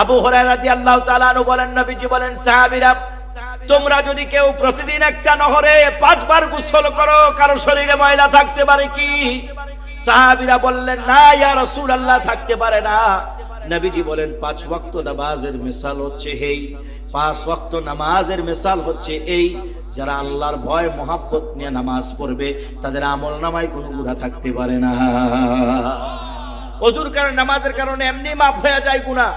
আবু হুরায়রা রাদিয়াল্লাহু তাআলা আনহু বলেন, নবীজি বলেন, সাহাবীরা তোমরা যদি কেউ প্রতিদিন একটা নহরে 5 বার গোসল করো, কারো শরীরে ময়লা থাকতে পারে কি? সাহাবীরা বললেন, না ইয়া রাসূলুল্লাহ, থাকতে পারে না। নবীজি বলেন, 5 ওয়াক্ত নামাজের মিসাল হচ্ছে এই, 5 ওয়াক্ত নামাজের মিসাল হচ্ছে এই, যারা আল্লাহর ভয় মহব্বত নিয়ে নামাজ পড়বে তাদের আমলনামায় কোনো গুনাহ থাকতে পারে না। ওযুর কারণে, নামাজের কারণে এমনি মাফ হয়ে যায় গুনাহ,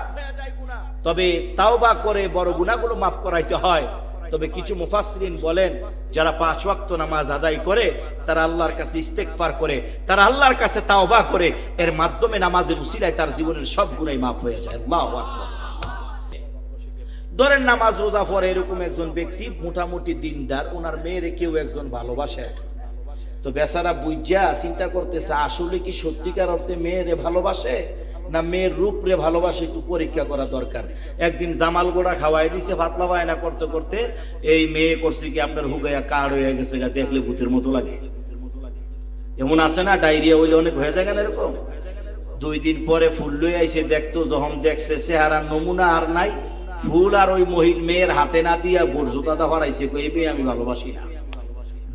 তবে তাওবা করে বড় গুনাহগুলো মাফ করাইতে হয়। তবে কিছু মুফাসসিরিন বলেন, যারা 5 ওয়াক্ত নামাজ আদায় করে তারা আল্লাহর কাছে ইস্তেগফার করে, তারা আল্লাহর কাছে তাওবা করে, এর মাধ্যমে নামাজের উসিলায় তার জীবনের সব গুনাহ মাফ হয়ে যায়। আল্লাহু আকবার। ধরেন নামাজ রোজা পড়ে এরকম একজন ব্যক্তি মোটামুটি দিনদার, ওনার মেয়েরে কেউ একজন ভালোবাসে, তো বেচারা বুঝা চিন্তা করতেছে আসলে কি সত্যিকার অর্থে মেয়েরে ভালোবাসে না মেয়ের রূপরে ভালোবাসে, একটু পরীক্ষা করা দরকার। একদিন জামাল গোড়া খাওয়াই দিছে, পাতলা বায়না করতে করতে এই মেয়ে করছে কি আপনার হুগাইয়া কার্ড হয়ে গেছে, দেখলে ভূতের মতো লাগে। এমন আছে না, ডায়রিয়া হইলে অনেক হয়ে যায় না এরকম। 2 দিন পরে ফুল লই আইছে, দেখতো যখন দেখছে চেহারা নমুনা আর নাই, ফুল আর ওই মেয়ের হাতে না দিয়া বর্জুতা হারাইছে, কইবে আমি ভালোবাসি না।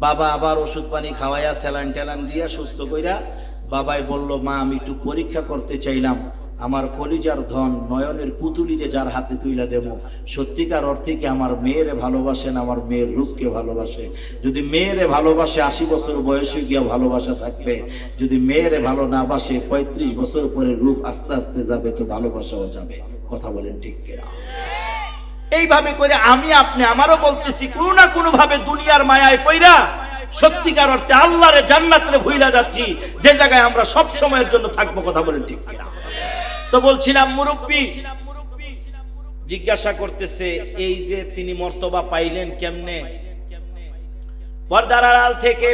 বাবা আবার ওষুধ পানি খাওয়াইয়া স্যালাইন ট্যালাইন দিয়া সুস্থ কইরা বাবাই বলল, মা আমি একটু পরীক্ষা করতে চাইলাম, আমার কলিজার ধন নয়নের পুতুলিরে যার হাতে তুইলা দেব, সত্যিকার অর্থে কি আমার মেয়েরে ভালোবাসেন, আমার মেয়ের রূপকে ভালোবাসে? যদি মেয়েরে ভালোবাসে 80 বছর বয়সে গিয়া ভালোবাসা থাকবে, যদি মেয়েরে ভালো না বাসে 35 বছর পরে রূপ আস্তে আস্তে যাবে, তো ভালোবাসাও যাবে। কথা বলেন ঠিক কিনা? এইভাবে করে আমি আপনি আমারও বলতেছি, কোনো না কোনো ভাবে দুনিয়ার মায়ায় পইরা সত্যিকার অর্থে আল্লাহরে জান্নাতে ভুইলা যাচ্ছি, যে জায়গায় আমরা সব সময়ের জন্য থাকবো। কথা বলেন ঠিক কিনা? তো বলছিলাম, মুরব্বি জিজ্ঞাসা করতেছে, এই যে তিনি মর্তবা পাইলেন কেমনে? পর্দার আড়াল থেকে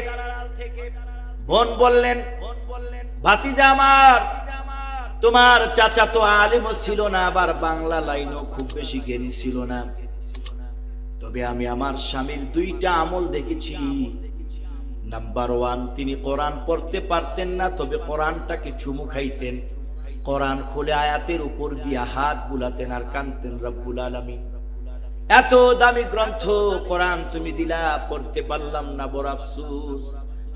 বোন বললেন, ভাতিজা আমার, তোমার চাচা তো আলেমও ছিল না, আবার বাংলা লাইনও খুব বেশি জ্ঞানী ছিল না, তবে আমি আমার স্বামীর 2টা আমল দেখেছি। নাম্বার 1, তিনি কোরআন পড়তে পারতেন না, তবে কোরআনটাকে চুমু খাইতেন, কোরআন খুলে আয়াতের উপর দিয়া হাত বুলাতেন আর কানতেন, রব্বুল আলামিন এত দামি গ্রন্থ কোরআন তুমি দিলা, পড়তে পারলাম না, বড় আফসোস,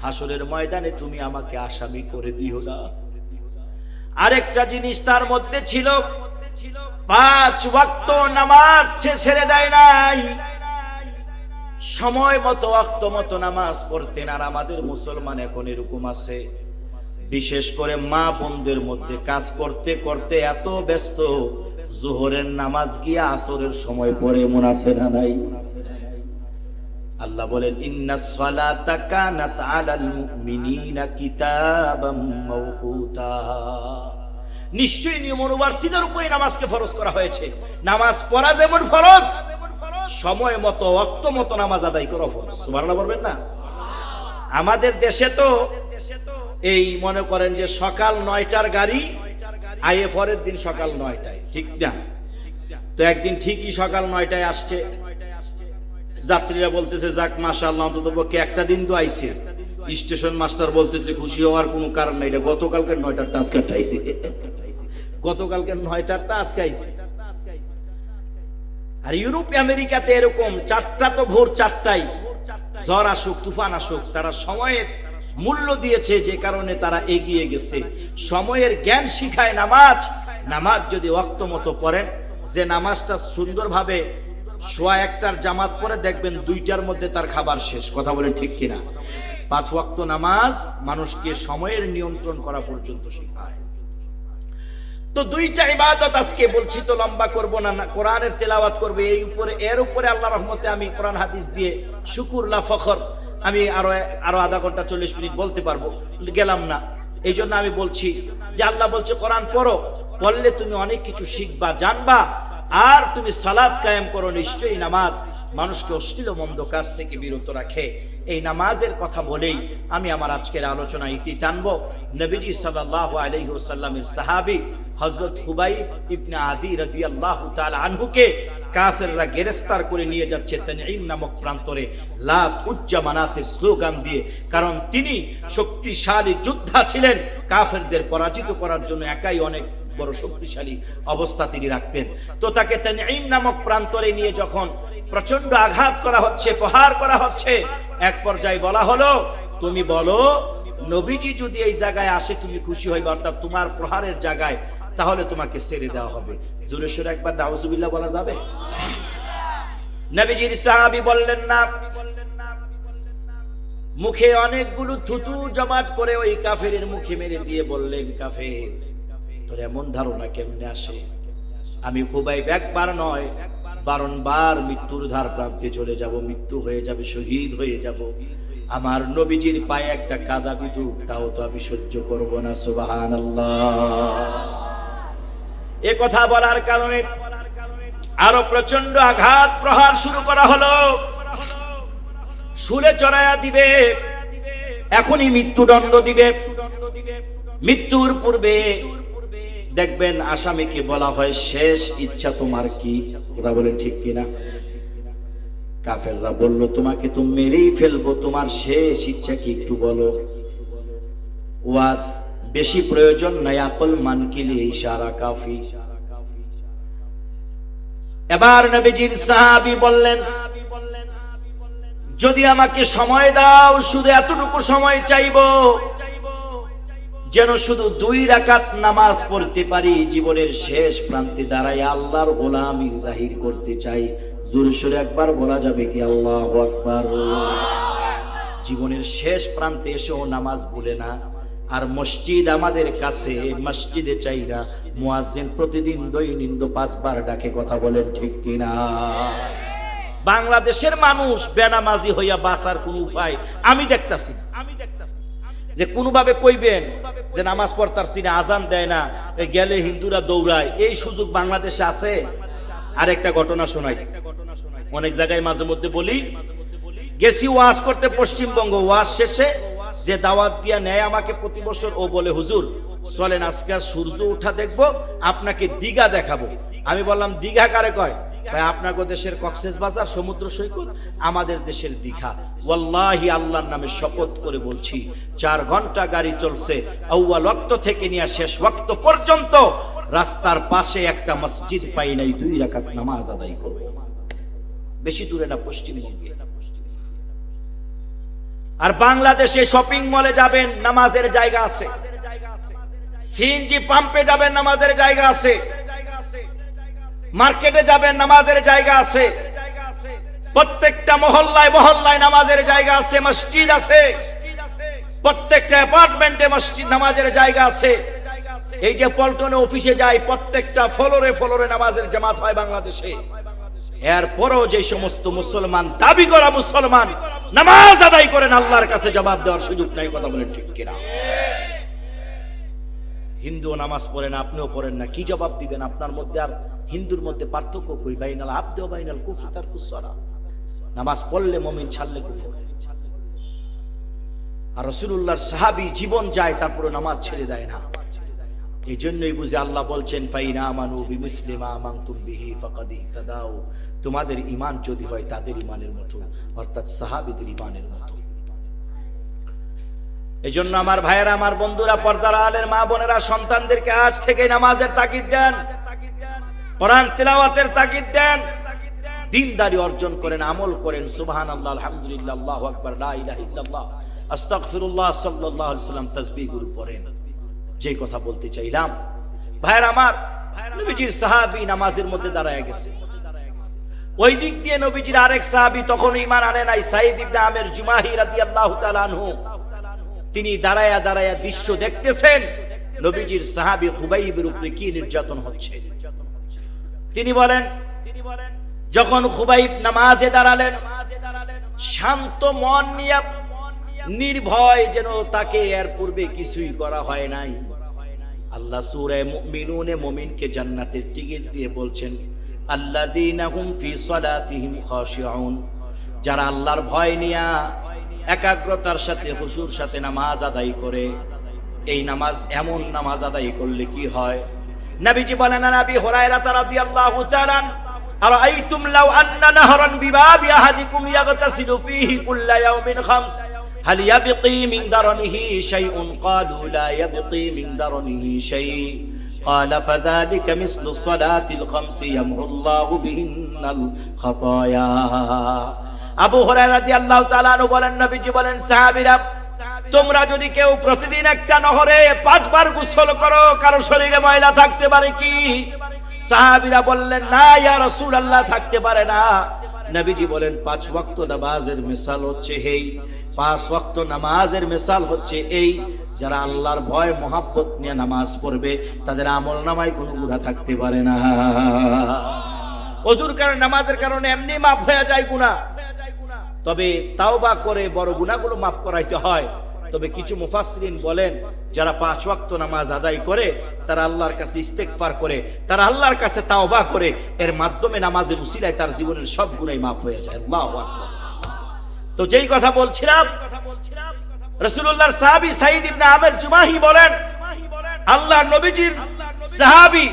হাসরের ময়দানে তুমি আমাকে আসামি করে দিও না। আরেকটা জিনিস তার মধ্যে ছিল, 5 ওয়াক্ত নামাজ ছেড়ে দেয় নাই, সময় মতো ওয়াক্ত মতো নামাজ পড়তেন। আর আমাদের মুসলমান এখন এরকম আছে, বিশেষ করে মা বোনদের মধ্যে কাজ করতে করতে এত ব্যস্ত, যোহরের নামাজ গিয়া আসরের সময় পড়ে, এমন আছে না নাই? আল্লাহ বলেন, ইন্নাস সালাতা কানাত আলাল মুমিনিনা কিতাবাম মাওকুতা, নিশ্চয়ই নিয়ম অনুবর্তীদের উপরে নামাজকে ফরজ করা হয়েছে। নামাজ পড়া যেমন ফরজ, সময় মতো ওয়াক্ত মতো নামাজ আদায় করা ফরজ। সুবহানাল্লাহ বলবেন না? আমাদের দেশে তো এই মনে করেন যে সকাল 9টার গাড়ি আয়ে পরের দিন সকাল 9টায়, ঠিক না? তো একদিন ঠিকই সকাল 9টায় আসছে, যাত্রীরা বলতেছে যাক মাশাআল্লাহ, অন্তত পক্ষে একটা দিন তো আইছে। স্টেশন মাস্টার বলতেছে খুশি হওয়ার কোনো কারণ নাই, এটা গতকালকের 9টারটা আজকে আইছে, গতকালকের 9টারটা আজকে আইছে। আর ইউরোপ আমেরিকাতে এরকম 4টা তো ভোর 4টায়, ঝড় আসুক তুফান আসুক, তারা সময়ের মূল্য দিয়েছে, যে কারণে তারা এগিয়ে গেছে। সময়ের জ্ঞান শিখায় নামাজ। নামাজ যদি ওয়াক্ত মতো পড়েন, যে নামাজটা সুন্দরভাবে 1:15টার জামাত পড়ে, দেখবেন 2টার মধ্যে তার খাবার শেষ। কথা বলে ঠিক কিনা? 5 ওয়াক্ত নামাজ মানুষকে সময়ের নিয়ন্ত্রণ করা পর্যন্ত শেখায়। তো 2টা ইবাদত আজকে বলছি, তো লম্বা করব না, কোরআনের তেলাওয়াত করবে। এর উপরে আল্লাহর রহমতে আমি কোরআন হাদিস দিয়ে শুকুর লা ফখর, আমি আরো আধা ঘন্টা 40 মিনিট বলতে পারবো, গেলাম না। এই জন্য আমি বলছি যে আল্লাহ বলছে কোরআন পড়ো, পড়লে তুমি অনেক কিছু শিখবা, জানবা, আর তুমি সালাত কায়েম করো। নিশ্চয়ই নামাজ মানুষকে অশ্লীল মন্দ কাজ থেকে বিরত রাখে। এই নামাজের কথা বলেই আমি আমার আজকের আলোচনা ইতি টানবো। নবীজি সাল্লাল্লাহু আলাইহি ওয়াসাল্লামের সাহাবী হযরত হুবাইব ইবনে আদি রাদিয়াল্লাহু তাআলা আনহুকে কাফেররা গ্রেফতার করে নিয়ে যাচ্ছে তানঈম নামক প্রান্তরে, লাত উজ্জা মানাতের স্লোগান দিয়ে। কারণ তিনি শক্তিশালী যোদ্ধা ছিলেন, কাফেরদের পরাজিত করার জন্য একাই অনেক বড় শক্তিশালী অবস্থা তিনি রাখতেন। তো তাকে তানঈম নামক প্রান্তরে নিয়ে যখন প্রচন্ড আঘাত করা হচ্ছে, প্রহার করা হচ্ছে, এক পর্যায়ে বলা হলো, তুমি বলো নবীজি যদি এই জায়গায় আসে তুমি খুশি হইবে, অর্থাৎ তোমার প্রহারের জায়গায়, তাহলে তোমাকে ছেড়ে দেওয়া হবে। জোরে সোরে একবার নাউজুবিল্লাহ বলা যাবে? নবীজির সাহাবী বললেন না। মুখে অনেকগুলো থুতু জমাট করে ওই কাফেরের মুখে মেরে দিয়ে বললেন, কাফের, তোর এমন ধারণা কেমনে আসে? আমি খুবাইব একবার নয় বারংবার মৃত্যুর ধার প্রান্তে চলে যাব, মৃত্যু হয়ে যাবে, শহীদ হয়ে যাব। আমার নবীজির পায়ে একটা কাদা বিঁধুক, তাও তো আমি সহ্য করব না। সুবহানাল্লাহ। এ কথা বলার কারণে আরো প্রচন্ড আঘাত প্রহার শুরু করা হলো। শুলে চড়াইয়া দিবে, এখনই মৃত্যুদণ্ড দিবে। মৃত্যুর পূর্বে দেখবেন আসামিকে বলা হয়, শেষ ইচ্ছা তোমার কি? কথা বলেন ঠিক কিনা? কাফেররা বলল, তোমাকে তো মেরেই ফেলবো, তোমার শেষ ইচ্ছা কি একটু বলো। ওয়াজ বেশি প্রয়োজন নাই, আকল মান কে লিয়ে ইশারা কাফি। এবার নবীজির সাহাবী বললেন, যদি আমাকে সময় দাও, শুধু এতটুকু সময় চাইবো যেন শুধু 2 রাকাত নামাজ পড়তে পারি, জীবনের শেষ প্রান্তে দাঁড়াই আল্লাহর গোলামি জাহির করতে চাই। জোরে সোরে একবার বলা যাবে কি আল্লাহু আকবার? জীবনের শেষ প্রান্তে এসেও নামাজ ভুলে না। আর মসজিদ আমাদের কাছে, মসজিদে চাই না। মুয়াজ্জিন প্রতিদিন দৈনিক 5 বার ডাকে, কথা বলেন ঠিক কিনা? বাংলাদেশের মানুষ বেনামাজি হইয়া বাঁচার কোন উপায় আমি দেখতাছি না। যে কোনোভাবে কইবেন যে নামাজ পড়তারছি না, আজান দেয় না, গেলে হিন্দুরা দৌড়ায়, এই সুযোগ বাংলাদেশে আছে? আর একটা ঘটনা শোনাই। অনেক জায়গায় মাঝে মধ্যে বলি, গেছি ওয়াজ করতে পশ্চিমবঙ্গ, ওয়াজ শেষে যে দাওয়াত দিয়া নেয় আমাকে প্রতি বছর, ও বলে, হুজুর চলেন আজকে সূর্য ওঠা দেখবো, আপনাকে দীঘা দেখাবো। আমি বললাম, দীঘা কারে কয়? ভাই আপনাদের দেশের কক্সবাজার সমুদ্র সৈকত, আমাদের দেশের দীঘা। ওয়াল্লাহি আল্লাহর নামে শপথ করে বলছি, 4 ঘন্টা গাড়ি চলছে, আউয়াল ওয়াক্ত থেকে নিয়ে শেষ ওয়াক্ত পর্যন্ত রাস্তার পাশে একটা মসজিদ পাই নাই 2 রাকাত নামাজ আদায় করব। বেশি দূরে না, পশ্চিমবঙ্গে। আর বাংলাদেশে শপিং মলে যাবেন, নামাজের জায়গা আছে। সিএনজি পাম্পে যাবেন, নামাজের জায়গা আছে। মার্কেটে যাবেন, নামাজের জায়গা আছে। প্রত্যেকটা মহল্লায় মহল্লায় নামাজের জায়গা আছে, মসজিদ আছে। প্রত্যেকটা অ্যাপার্টমেন্টে মসজিদ, নামাজের জায়গা আছে। এই যে পল্টনে অফিসে যাই, প্রত্যেকটা ফ্লোরে ফ্লোরে নামাজের জামাত হয় বাংলাদেশে। এরপরও যে সমস্ত মুসলমান দাবি করা মুসলমান নামাজ আদায় করেন, আল্লাহর কাছে জবাব দেওয়ার সুযোগ নাই। কথা বলেন ঠিক কিনা? হিন্দু নামাজ পড়েন, আপনিও পড়েন না, কি জবাব দিবেন? আপনার মধ্যে আর হিন্দুর মধ্যে পার্থক্য কই? বাইনাল আবদ ওয়া বাইনাল কুফর তারকুস সালাহ। নামাজ পড়লে মুমিন, ছাড়লে কুফর। আর রাসূলুল্লাহর সাহাবী জীবন যায়, তারপরে নামাজ ছেড়ে দেয় না। এই জন্যই বুঝে আল্লাহ বলছেন, ফাইনা আমানু বিমিসলি মা আমানতুম বিহি ফাকাদ ইহতাদাউ। তোমাদের ঈমান যদি হয় তাদের ঈমানের মতো, অর্থাৎ সাহাবীদের ঈমানের মতো। এই জন্য আমার ভাইয়েরা, আমার বন্ধুরা, পর্দার আলের মা বোনেরা, সন্তানদেরকে আজ থেকে নামাজের তাকিদ দেন, কোরআন তিলাওয়াতের তাকিদ দেন, দ্বীনদারি অর্জন করেন, আমল করেন। সুবহানাল্লাহ, আলহামদুলিল্লাহ, আল্লাহু আকবার, লা ইলাহা ইল্লাল্লাহ, আস্তাগফিরুল্লাহ, সাল্লাল্লাহু আলাইহি ওয়াসাল্লাম তাসবিহগুলো পড়েন। যেই কথা বলতে চাইলাম, ভাইয়েরা আমার, নবীজির সাহাবী নামাজের মধ্যে দাঁড়ায় গেছে। ওই দিক দিয়ে নবীজির আরেক সাহাবী তখন ঈমান আনে নাই, সাঈদ ইবনে আমির জুমাহি রাদিয়াল্লাহু তাআলা আনহু। তিনি দাঁড়ায়া দাঁড়ায়া দৃশ্য দেখতেছেন, নবীজির সাহাবী খুবাইবের উপরে কি নির্যাতন হচ্ছে। তিনি বলেন, যখন খুবাইব নামাজে দাঁড়ালেন, শান্ত মন নিয়ে নির্ভয়, যেন তাকে এর পূর্বে কিছুই করা হয় নাই। আল্লাহ সূরা মুমিনুনে মুমিনকে জান্নাতের টিকিট দিয়ে বলছেন, আল্লাযীনা হুম ফি সালাতিহিম খাশিউন। যারা আল্লাহর ভয় নিয়া একাগ্রতার সাথে, হুজুর সাথে নামাজ আদায় করে। এই নামাজ এমন নামাজ আদায় করলে কি হয়? নবীজি বলেন, নবী হুরায়রা রাদিয়াল্লাহু তাআলা, আরাআইতুম লাউ আন্না নাহরান বিবাবি আহাদিকুম ইয়াগতাসিলু ফীহি কুল্লা ইয়াউমিন খামস হাল ইয়াবকি মিন দারনিহি শাইউন? ক্বালু লা ইয়াবকি মিন দারনিহি শাই। قال فذلك مثل الصلاة الخمس يمحو الله بهن الخطايا আবু হুরায়রা রাদিয়াল্লাহু তাআলা আনহু বলেন, নবীজি বলেন, সাহাবীরা তোমরা যদি কেউ প্রতিদিন একটা নহরে 5 বার গোসল করো, কারো শরীরে ময়লা থাকতে পারে কি? সাহাবীরা বললেন, না ইয়া রাসূলুল্লাহ, থাকতে পারে না। নবীজি বলেন, 5 ওয়াক্ত নামাজের মিসাল হচ্ছে এই, 5 ওয়াক্ত নামাজের মিসাল হচ্ছে এই, যারা আল্লাহর ভয় মহব্বত নিয়ে নামাজ পড়বে তাদের আমল নামায় কোনো গুনাহ থাকতে পারে না। ওযুর কারণে, নামাজের কারণে এমনি মাফ হয়ে যায় গুনাহ, তবে তাওবা করে বড় গুনাহগুলো মাফ করাইতে হয়। তবে কিছু মুফাসসিরিন বলেন, যারা 5 ওয়াক্ত নামাজ আদায় করে তারা আল্লাহর কাছে ইস্তেগফার করে, তারা আল্লাহর কাছে তাওবা করে, এর মাধ্যমে নামাজের উসিলায় তার জীবনের সব গুনাহ মাফ হয়ে যায়। আল্লাহু আকবার। তো যেই কথা বলছিলাম, রাসূলুল্লাহর সাহাবী সাঈদ ইবনে আমের জুমাহি বলেন, আল্লাহর নবীজির সাহাবী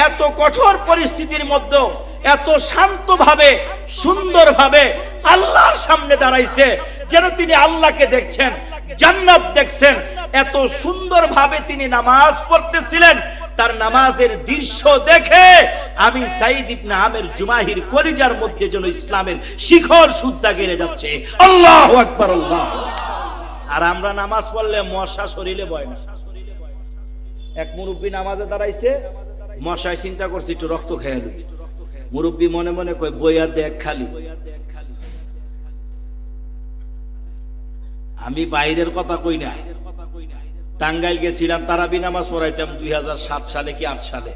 এত কঠোর পরিস্থিতির মধ্যে এত শান্তভাবে সুন্দরভাবে আল্লাহর সামনে দাঁড়াইছে, যেন তিনি আল্লাহকে দেখছেন, জান্নাত দেখছেন। এত সুন্দরভাবে তিনি নামাজ পড়তেছিলেন, তার নামাজের দৃশ্য দেখে আমি সাঈদ ইবনে আমের জুমাহির কলিজার মধ্যে যেন ইসলামের শিখর সুদ্ধা গেড়ে যাচ্ছে। আল্লাহু আকবার, আল্লাহ। আর আমরা নামাজ পড়লে মশা শরীরে বয় না। এক মুরব্বী নামাজে দাঁড়াইছে, মশায় চিন্তা করছে একটু রক্ত খেয়ে লই। মুরব্বী মনে মনে কয়, বইয়া দেখ খালি। আমি বাইরের কথা কই না, টাঙ্গাইল গেছিলাম, তারাবি নামাজ পড়াইতাম 2007 সালে কি 8 সালে।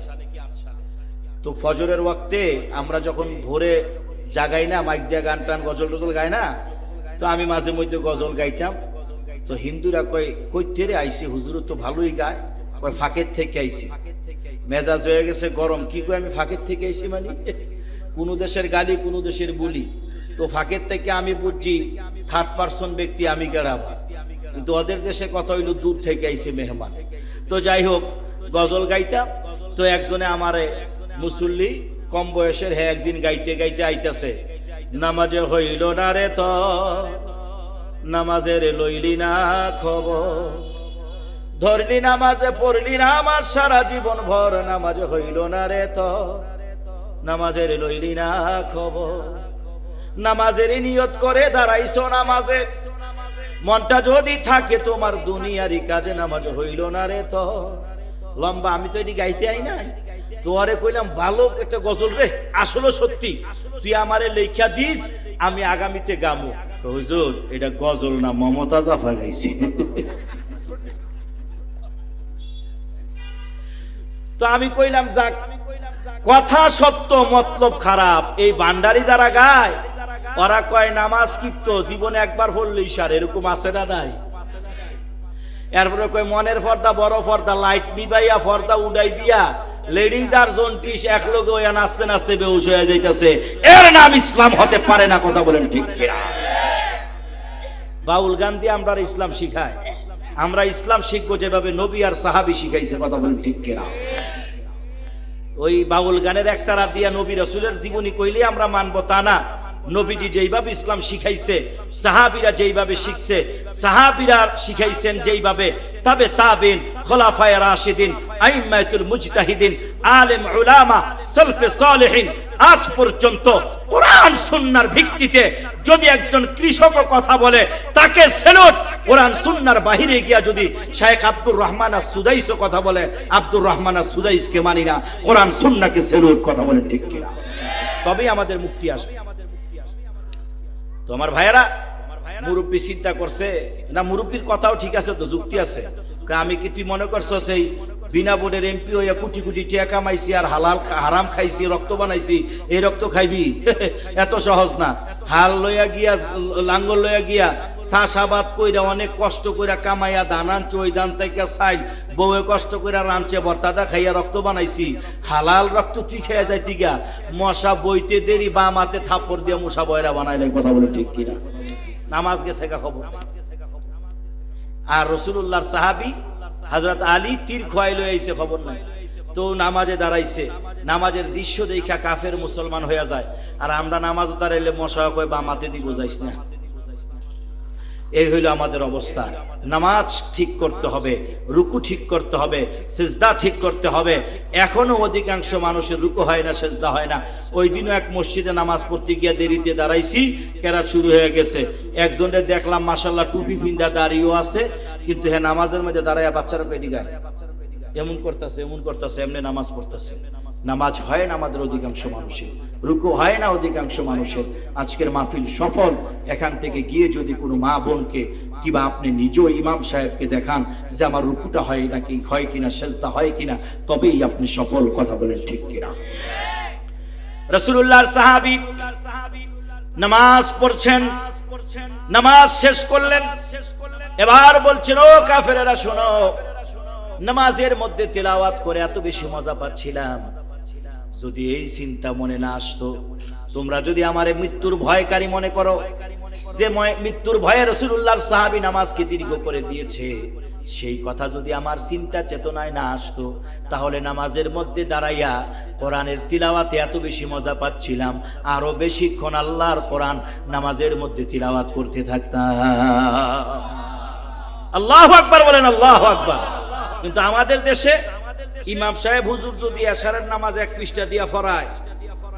তো ফজরের ওয়াক্তে আমরা যখন ভোরে জাগাই না, মাইক দিয়া গান টান গজল টজল গাই না, তো আমি মাঝে মধ্যে গজল গাইতাম। তো হিন্দুরা কয়, কইতে আইসি, হুজুর তো ভালোই গায়। কয়, ফাঁকের থেকে আইসি। মেজাজ হয়ে গেছে গরম। কি কয়, আমি ফাঁকের থেকে আইসি মানে? কোন দেশের গালি, কোন দেশের বুলি। তো ফাঁকের থেকে আমি বুঝছি 3rd পারসন ব্যক্তি, আমি গেরাবার। কিন্তু ওদের দেশে কথা হইল দূর থেকে আইসে মেহমান। তো যাই হোক, গজল গাইতাম। তো একজনে আমারে মুসল্লি কম বয়সের, হ্যাঁ, একদিন গাইতে গাইতে আইতাছে, নামাজে হইল না রে তো, নামাজের লইলি না খবর, ধরলি নামাজে পড়লি না আমার সারা জীবন ভর, নামাজে হইল না রে তো, নামাজের লইলি না খবর, নামাজের নিয়ত করে দাঁড়াইছো নামাজে, মনটা যদি থাকে তোমার দুনিয়ারি কাজে, নামাজ হইল না রে তো। লম্বা, আমি তো এটি গাইতে আই নাই, তোরে কইলাম ভালো একটা গজল রে, আসলে সত্যি, তুই আমারে লেখা দিস, আমি আগামীতে গামু। হুজুর, এটা গজল না, মমতা জাফা গাইছি। তো আমি কইলাম, যাক, কথা সত্য মতলব খারাপ। এই ভান্ডারি যারা গায়, ওরা কয় নামাজ কিত্ত জীবনে একবার পড়লেই সার, এরকম আছে না নাই? এরপরে কয় মনের পর্দা, বড় পর্দা, লাইট নিবাইয়া পর্দা উড়াই দিয়া লেডিজ আর জন্টিস এক লোক হইয়া নাচতে নাচতে বেহুশ হয়ে যাইতেছে। এর নাম ইসলাম হতে পারে না। কথা বলেন ঠিক কিনা? বাউল গান দিয়ে আমরা ইসলাম শিখাই। আমরা ইসলাম শিখবো যেভাবে নবী আর সাহাবী শিখাইছে। কথা বলেন ঠিক কিনা? ওই বাউল গানের একটা রাত দিয়া নবী রাসূলের জীবনী কইলে আমরা মানবো তা না। নবীজি যেইভাবে ইসলাম শিখাইছে, সাহাবীরা যেইভাবে শিখছে, সাহাবীরা শিখাইছেন যেইভাবে, তবে তাবিন, খোলাফায়ে রাশিদিন, আইম্মাতুল মুজতাহিদিন, আলেম উলামা, সালফে সালেহিন, আজ পর্যন্ত কোরআন সুন্নাহর ভিত্তিতে যদি একজন কৃষক কথা বলে তাকে সেলুট। কোরআন সুন্নাহর বাহিরে গিয়া যদি শেখ আব্দুর রহমান আস-সুদাইস কথা বলে, আব্দুর রহমান আস-সুদাইসকে মানি না, কোরআন সুন্নাহকে সেলুট। কথা বলেন ঠিক কিনা? তবেই আমাদের মুক্তি আসবে। তো আমার ভাইয়েরা, মুরব্বী চিন্তা করছে না, মুরব্বীর কথাও ঠিক আছে, তো যুক্তি আছে। আমি কি তুই মনে করছো সেই বিনা বোর্ডের এমপি হইয়া কোটি কোটি টাকা কামাইছি আর হালাল হারাম খাইছি, রক্ত বানাইছি, এই রক্ত খাইবি? এত সহজ না। হাল লইয়া গিয়া, লাঙ্গল লইয়া গিয়া চাষাবাদ কইরা অনেক কষ্ট কইরা কামাইয়া ধান আনছে, ওই ধান থেকে চাইল বউয়ে কষ্ট কইরা রাঁধছে, ভর্তাদা খাইয়া রক্ত বানাইছি। হালাল রক্ত তুই খেয়ে যাই টিকা, মশা বইতে দেরি, বাম হাতে থাপ্পড় দিয়ে মশা বয়রা বানাইলে। কথা বলে ঠিক কিনা? নামাজ গেছে গা খবর। আর রাসূলুল্লাহর সাহাবী হযরত আলী তীর খোয়াইল আইছে, খবর নাই। তো নামাজে দাঁড়াইছে, নামাজের দৃশ্য দেখা কাফের মুসলমান হয়ে যায়। আর আমরা নামাজ দাঁড়াইলে মশা কয় বাম হাতে দিব, যাইস না। এই হইল আমাদের অবস্থা। নামাজ ঠিক করতে হবে, রুকু ঠিক করতে হবে, সিজদা ঠিক করতে হবে। এখনো অধিকাংশ মানুষের রুকু হয় না, সিজদা হয় না। ওই দিনও এক মসজিদে নামাজ পড়তে গিয়ে দেরিতে দাঁড়াইছি, কেরাত শুরু হয়ে গেছে। একজনের দেখলাম মাশাআল্লাহ টুপি পিন্দা দাঁড়িয়েও আছে, কিন্তু হ্যাঁ নামাজের মধ্যে দাঁড়ায় বাচ্চারা কই দিগায় এমন করতেছে এমনি নামাজ পড়তেছে। নামাজ হয় না আমাদের অধিকাংশ মানুষের, রুকু হয় না অধিকাংশ মানুষের। আজকের মাহফিল সফল। এখান থেকে গিয়ে যদি কোনো মা বোনকে কিংবা আপনি নিজেও ইমাম সাহেবকে দেখান যে আমার রুকুটা হয় নাকি, হয় কিনা, সেজদা হয় কিনা, তবেই আপনি সফল। কথা বলেন ঠিক কিনা? রাসূলুল্লাহর সাহাবী নামাজ পড়ছেন, নামাজ শেষ করলেন, এবার বলছেন ও কাফেরেরা শোনো, নামাজের মধ্যে তেলাওয়াত করে এত বেশি মজা পাচ্ছিলাম, যদি এই চিন্তা মনে না আসতো, তোমরা যদি আমারে মৃত্যুর ভয়কারী মনে করো, যে মৃত্যুর ভয়ে রাসূলুল্লাহর সাহাবী নামাজকে দীর্ঘ করে দিয়েছে, সেই কথা যদি আমার চিন্তা চেতনায় না আসতো, তাহলে নামাজের মধ্যে দাঁড়াইয়া কোরআনের তিলাওয়াতে এত বেশি মজা পাচ্ছিলাম, আরো বেশিক্ষণ আল্লাহর কোরআন নামাজের মধ্যে তিলাওয়াত করতে থাকতাম। আল্লাহু আকবার বলেন, আল্লাহু আকবার। কিন্তু আমাদের দেশে ইমাম সাহেব হুজুর যদি এশারের নামাজ এক পৃষ্ঠা দিয়া পড়ায়,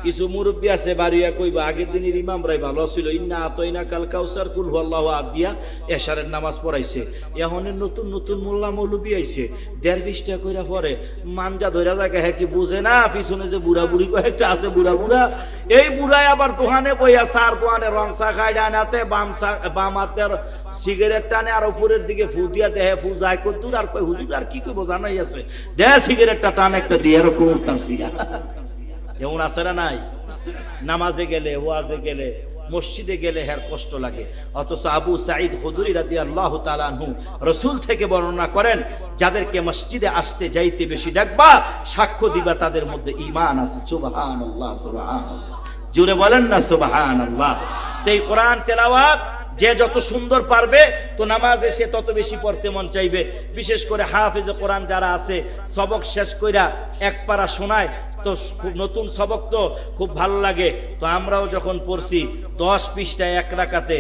কিছু মুরব্বী আছে বাড়িয়া কইবা আগের দিনের ইমামরাই ভালো ছিল, ইন্না আতইনা কাল কাউসার কুল হুয়াল্লাহু আহাদ দিয়া এশারের নামাজ পড়াইছে। এখনের নতুন নতুন মোল্লা মৌলবী আইছে, 1.5 পৃষ্ঠা কইরা পড়ে, মানজা ধইরা জায়গা হ্যাঁ কি বুঝে না, পিছনে যে বুড়া বুড়ি কয়েকটা আছে বুড়া বুড়া, এই বুড়ায় আবার দোকানে বইয়া চার দোকানে রং চা খাই ডানাতে, বাম হাতের সিগারেট টানে, আর উপরের দিকে ফু দিয়া দেহে, ফু যায় কদ্দুর, আর কই হুজুর আর কি কইব জানাই আছে, দেহে সিগারেটটা টান একটা দিয়ে এরকম তার সিগারেট যেমন আছে না নাই। নামাজে গেলে, ওয়াজে গেলে, মসজিদে গেলে হের কষ্ট লাগে। অথচ আবু সাঈদ খুদরি রাদিয়াল্লাহু তাআলা আনহু রাসূল থেকে বর্ণনা করেন, যাদেরকে মসজিদে আসতে যাইতে বেশি ডাকবা, সাক্ষ্য দিবা তাদের মধ্যে ঈমান আছে। সুবহানাল্লাহ, সুবহানাল্লাহ, জোরে বলেন না সুবহানাল্লাহ। তো এই কোরআন তেলাওয়াত যে যত সুন্দর পারবে, তো নামাজে সে তত বেশি পড়তে মন চাইবে। বিশেষ করে হাফেজে কোরআন যারা আছে, সবক শেষ কইরা এক পারা শোনায়, তো খুব নতুন সবক তো খুব ভালো লাগে। তো আমরাও যখন পড়ছি 10 পৃষ্ঠায় এক রাকাতে,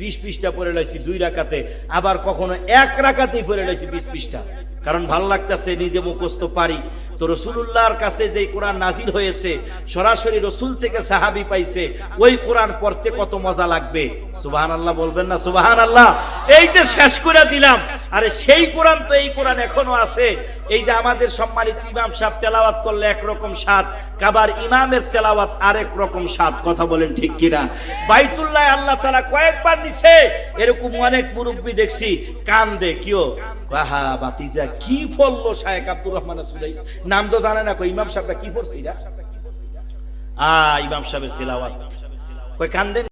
20 পৃষ্ঠা পড়ে লাইছি 2 রাকাতে, আবার কখনো এক রাকাতেই পড়ে লাইছি 20 পৃষ্ঠা, কারণ ভালো লাগতেছে, নিজে মুখস্থ পারি। তো রাসূলুল্লাহর কাছে যে কোরআন নাজিল হয়েছে, সরাসরি রাসূল থেকে সাহাবী পাইছে, ওই কোরআন পড়তে কত মজা লাগবে। সুবহানাল্লাহ বলবেন না সুবহানাল্লাহ? এইটা শেষ করে দিলাম। আরে সেই কোরআন তো এই কোরআন এখনো আছে। এই যে আমাদের সম্মানিত ইমাম সাহেব তেলাওয়াত করলে একরকম স্বাদ, কাবার ইমামের তেলাওয়াত আরেক রকম স্বাদ। কথা বলেন ঠিক কিনা? বাইতুল্লাহ আল্লাহ তাআলা কয়েকবার নিছে, এরকম অনেক মুরব্বি দেখছি কান্দে, কিও বাহা বাতিজা কি পড়লো শায়েখ আব্দুর রহমান সুদাইস, নাম তো জানে না, কই ইমাম সাহেবটা কি পড়ছে, ইমাম সাহেবের তেলাওয়াত, কই কান্দেন।